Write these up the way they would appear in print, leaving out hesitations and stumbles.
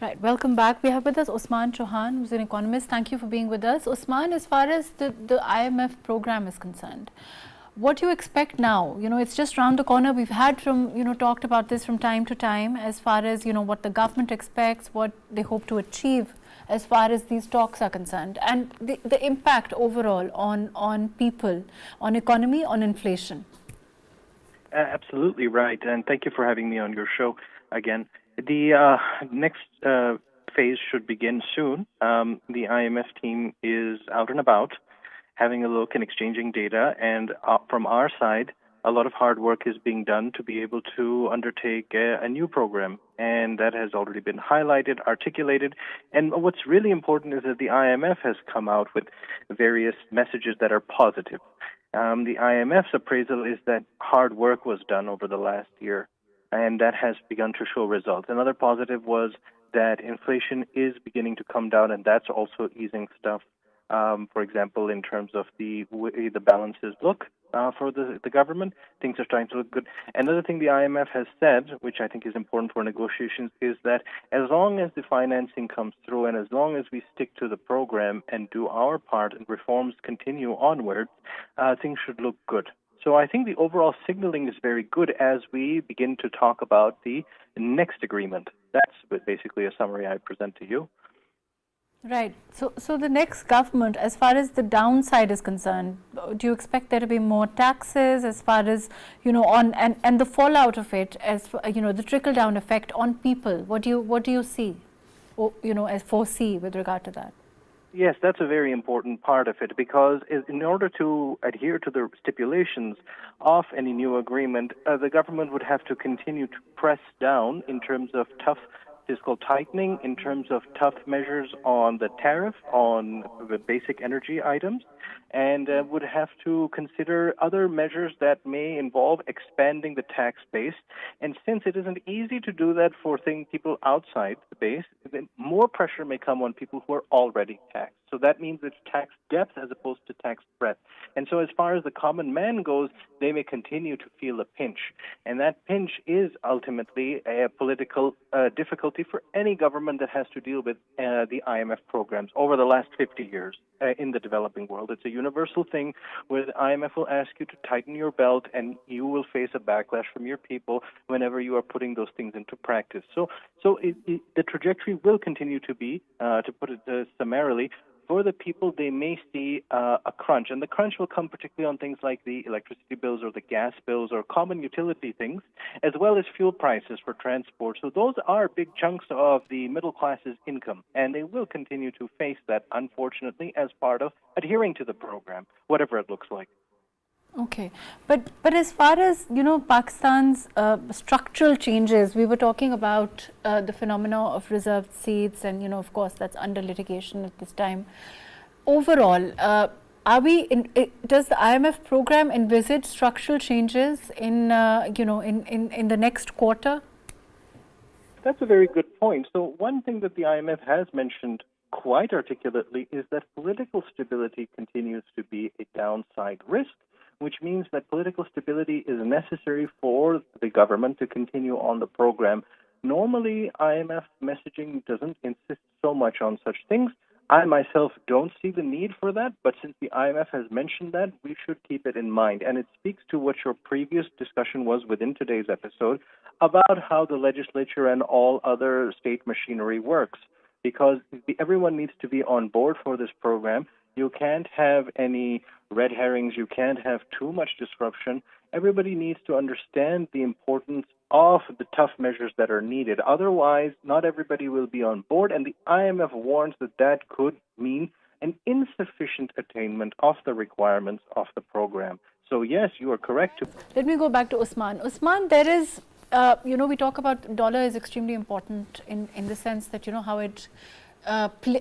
Right, welcome back. We have with us Usman Chohan, who's an economist. Thank you for being with us. Usman, as far as the IMF program is concerned, what do you expect now? It's just around the corner. We've had talked about this from time to time as far as, what the government expects, what they hope to achieve as far as these talks are concerned, and the impact overall on people, on economy, on inflation. Absolutely right, and thank you for having me on your show again. The next phase should begin soon. The IMF team is out and about, having a look and exchanging data, and from our side, a lot of hard work is being done to be able to undertake a new program, and that has already been highlighted, articulated. And what's really important is that the IMF has come out with various messages that are positive. The IMF's appraisal is that hard work was done over the last year, and that has begun to show results. Another positive was that inflation is beginning to come down, and that's also easing stuff. For example, in terms of the way the balances look for the government, things are starting to look good. Another thing the IMF has said, which I think is important for negotiations, is that as long as the financing comes through and as long as we stick to the program and do our part and reforms continue onwards, things should look good. So I think the overall signaling is very good as we begin to talk about the next agreement. That's basically a summary I present to you. Right. So the next government, as far as the downside is concerned, do you expect there to be more taxes as far as, and the fallout of it, as the trickle down effect on people? What do you see, as foresee with regard to that? Yes, that's a very important part of it, because in order to adhere to the stipulations of any new agreement, the government would have to continue to press down in terms of tough fiscal tightening, in terms of tough measures on the tariff, on the basic energy items, and would have to consider other measures that may involve expanding the tax base. And since it isn't easy to do that for people outside the base, then more pressure may come on people who are already taxed. So that means it's tax depth as opposed to tax breadth. And so as far as the common man goes, they may continue to feel a pinch. And that pinch is ultimately a political difficulty for any government that has to deal with the IMF programs over the last 50 years in the developing world. It's a universal thing where the IMF will ask you to tighten your belt, and you will face a backlash from your people whenever you are putting those things into practice. So the trajectory will continue to be, to put it summarily, for the people, they may see a crunch. And the crunch will come particularly on things like the electricity bills or the gas bills or common utility things, as well as fuel prices for transport. So those are big chunks of the middle class's income, and they will continue to face that, unfortunately, as part of adhering to the program, whatever it looks like. Okay, but as far as Pakistan's structural changes, we were talking about the phenomena of reserved seats, and of course that's under litigation at this time. Overall, does the IMF program envisage structural changes in the next quarter? That's a very good point. So one thing that the IMF has mentioned quite articulately is that political stability continues to be a downside risk, which means that political stability is necessary for the government to continue on the program. Normally, IMF messaging doesn't insist so much on such things. I myself don't see the need for that, but since the IMF has mentioned that, we should keep it in mind. And it speaks to what your previous discussion was within today's episode about how the legislature and all other state machinery works, because everyone needs to be on board for this program. You can't have any red herrings. You can't have too much disruption. Everybody needs to understand the importance of the tough measures that are needed. Otherwise, not everybody will be on board, and the IMF warns that that could mean an insufficient attainment of the requirements of the program. So yes, you are correct. Let me go back to Usman. Usman, there is, we talk about dollar is extremely important in the sense that, how it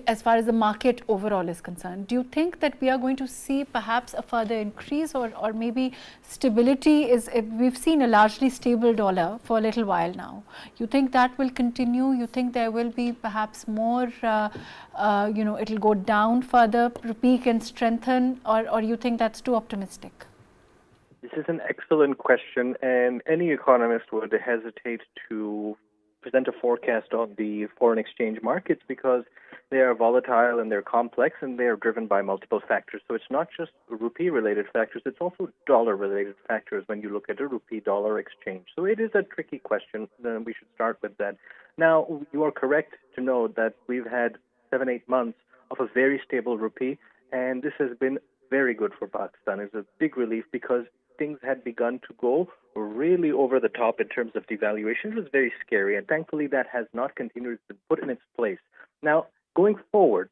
as far as the market overall is concerned. Do you think that we are going to see perhaps a further increase, or maybe stability we've seen a largely stable dollar for a little while now. You think that will continue? You think there will be perhaps more, it'll go down further, peak and strengthen, or you think that's too optimistic? This is an excellent question, and any economist would hesitate to present a forecast on the foreign exchange markets because they are volatile and they're complex and they are driven by multiple factors. So it's not just rupee-related factors, it's also dollar-related factors when you look at a rupee-dollar exchange. So it is a tricky question. We should start with that. Now, you are correct to know that we've had 7-8 months of a very stable rupee, and this has been very good for Pakistan. It's a big relief because things had begun to go really over the top in terms of devaluation. It was very scary, and thankfully that has not continued. It's been put in its place. Now, going forward,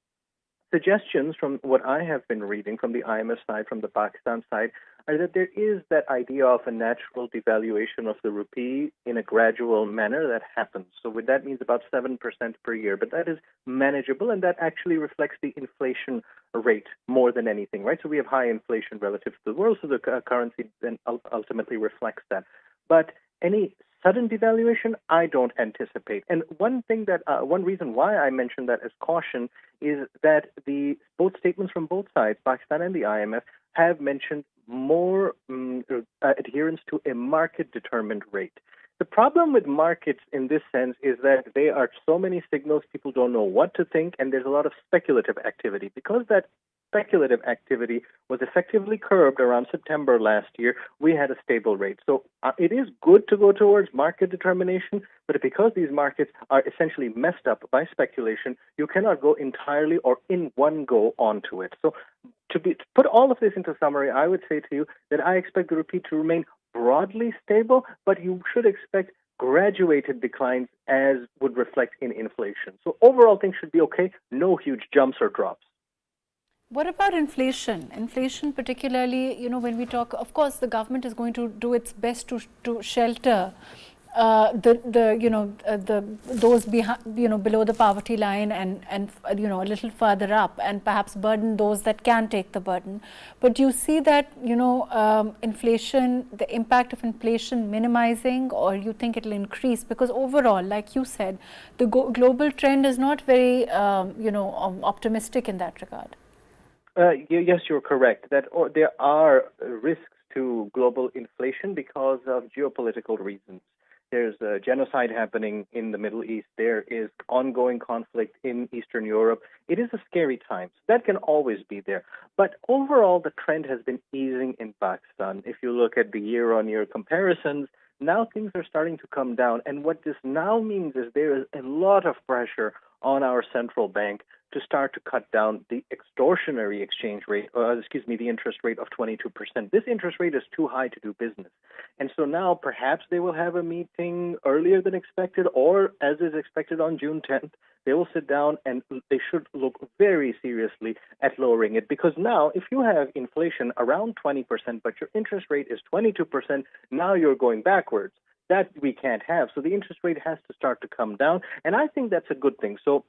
suggestions from what I have been reading from the IMF side, from the Pakistan side, are that there is that idea of a natural devaluation of the rupee in a gradual manner that happens. So that means about 7% per year, but that is manageable, and that actually reflects the inflation rate more than anything, right? So we have high inflation relative to the world, so the currency then ultimately reflects that. But any sudden devaluation, I don't anticipate. And one reason why I mentioned that as caution is that both statements from both sides, Pakistan and the IMF, have mentioned more adherence to a market-determined rate. The problem with markets in this sense is that there are so many signals, people don't know what to think, and there's a lot of speculative activity. Because that speculative activity was effectively curbed around September last year, we had a stable rate. So it is good to go towards market determination, but because these markets are essentially messed up by speculation, you cannot go entirely or in one go onto it. So to put all of this into summary, I would say to you that I expect the rupee to remain broadly stable, but you should expect graduated declines as would reflect in inflation. So overall, things should be okay. No huge jumps or drops. What about inflation? Inflation, particularly, when we talk, of course, the government is going to do its best to shelter those below the poverty line and a little further up, and perhaps burden those that can take the burden. But do you see that inflation, the impact of inflation minimizing, or you think it will increase? Because overall, like you said, the global trend is not very optimistic in that regard. Yes, you're correct. That there are risks to global inflation because of geopolitical reasons. There's a genocide happening in the Middle East. There is ongoing conflict in Eastern Europe. It is a scary time. So that can always be there. But overall, the trend has been easing in Pakistan. If you look at the year-on-year comparisons, now things are starting to come down. And what this now means is there is a lot of pressure on our central bank to start to cut down the extortionary exchange rate, the interest rate of 22%. This interest rate is too high to do business. And so now perhaps they will have a meeting earlier than expected, or as is expected on June 10th, they will sit down and they should look very seriously at lowering it. Because now, if you have inflation around 20%, but your interest rate is 22%, now you're going backwards. That we can't have. So the interest rate has to start to come down. And I think that's a good thing. So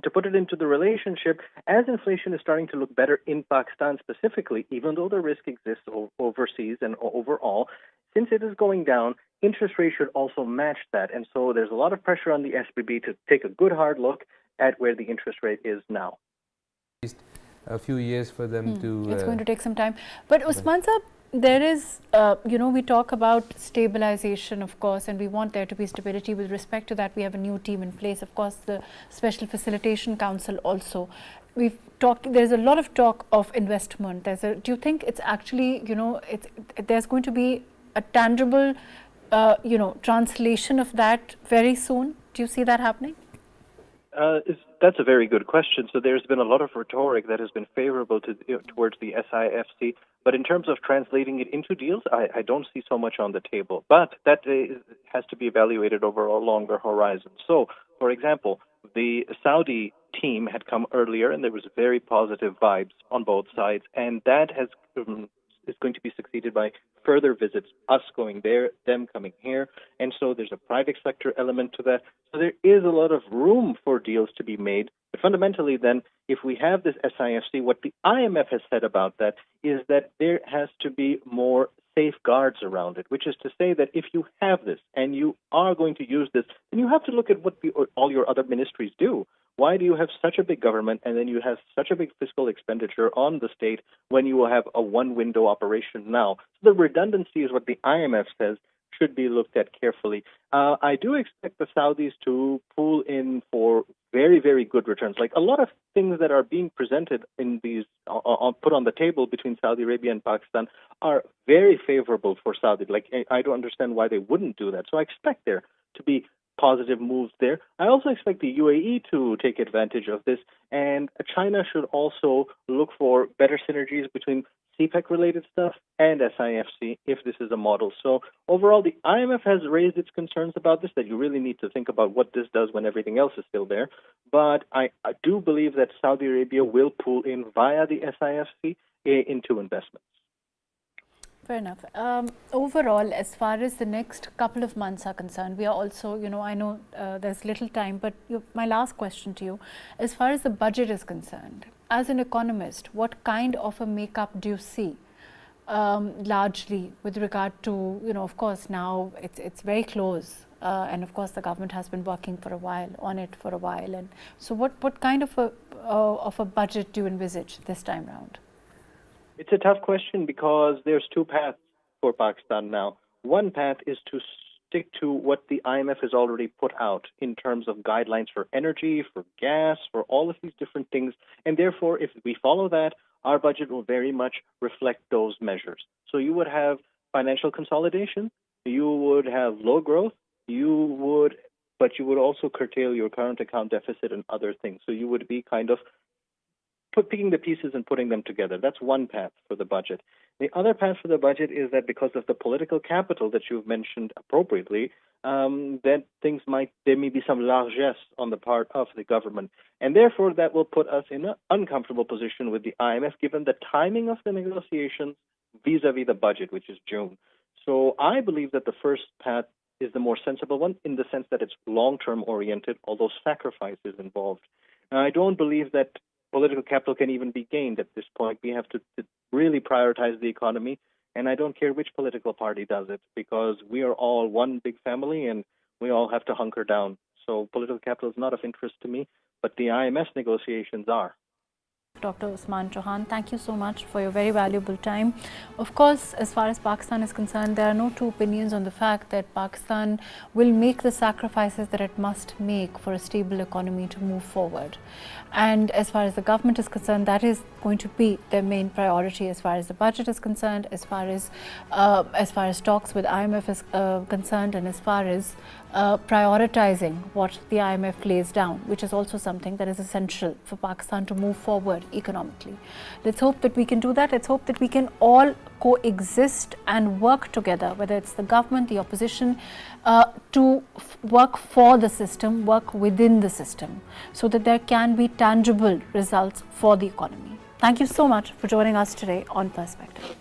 to put it into the relationship, as inflation is starting to look better in Pakistan specifically, even though the risk exists overseas and overall, since it is going down, interest rate should also match that. And so there's a lot of pressure on the SBB to take a good hard look at where the interest rate is now. A few years for them to... It's going to take some time. But Usman sir, there is, we talk about stabilization, of course, and we want there to be stability. With respect to that, we have a new team in place. Of course, the Special Facilitation Council also. We've talked, there's a lot of talk of investment. Do you think it's actually, there's going to be a tangible, translation of that very soon? Do you see that happening? That's a very good question. So there's been a lot of rhetoric that has been favorable towards the SIFC, but in terms of translating it into deals, I don't see so much on the table. But that has to be evaluated over a longer horizon. So, for example, the Saudi team had come earlier, and there was very positive vibes on both sides, and that is going to be succeeded by further visits, us going there, them coming here. And so there's a private sector element to that. So there is a lot of room for deals to be made. But fundamentally then, if we have this SIFC, what the IMF has said about that is that there has to be more safeguards around it, which is to say that if you have this and you are going to use this, then you have to look at what all your other ministries do. Why do you have such a big government and then you have such a big fiscal expenditure on the state when you will have a one-window operation now? So the redundancy is what the IMF says should be looked at carefully. I do expect the Saudis to pull in for very, very good returns. Like a lot of things that are being presented in these, put on the table between Saudi Arabia and Pakistan are very favorable for Saudi. Like I don't understand why they wouldn't do that. So I expect there to be positive moves there. I also expect the UAE to take advantage of this, and China should also look for better synergies between CPEC related stuff and SIFC if this is a model. So overall, the IMF has raised its concerns about this, that you really need to think about what this does when everything else is still there. But I do believe that Saudi Arabia will pull in via the SIFC into investments. Fair enough. Overall, as far as the next couple of months are concerned, we are also, I know there's little time, but my last question to you, as far as the budget is concerned, as an economist, what kind of a makeup do you see largely with regard to, of course, now it's very close. And of course, the government has been working for a while on it for a while. And so what kind of a budget do you envisage this time round? It's a tough question because there's two paths for Pakistan now. One path is to stick to what the IMF has already put out in terms of guidelines for energy, for gas, for all of these different things. And therefore, if we follow that, our budget will very much reflect those measures. So you would have financial consolidation, you would have low growth, but you would also curtail your current account deficit and other things. So you would be kind of picking the pieces and putting them together. That's one path for the budget. The other path for the budget is that because of the political capital that you've mentioned appropriately, that there may be some largesse on the part of the government. And therefore, that will put us in an uncomfortable position with the IMF, given the timing of the negotiations vis-a-vis the budget, which is June. So I believe that the first path is the more sensible one in the sense that it's long-term oriented, although sacrifice is involved. Now, I don't believe that political capital can even be gained at this point. We have to really prioritize the economy, and I don't care which political party does it because we are all one big family and we all have to hunker down. So political capital is not of interest to me, but the IMF negotiations are. Dr. Usman Chohan, thank you so much for your very valuable time. Of course, as far as Pakistan is concerned, there are no two opinions on the fact that Pakistan will make the sacrifices that it must make for a stable economy to move forward. And as far as the government is concerned, that is going to be their main priority as far as the budget is concerned, as far as talks with IMF is concerned, and as far as prioritizing what the IMF lays down, which is also something that is essential for Pakistan to move forward economically. Let's hope that we can do that. Let's hope that we can all coexist and work together, whether it's the government, the opposition, to work for the system, work within the system, so that there can be tangible results for the economy. Thank you so much for joining us today on Perspective.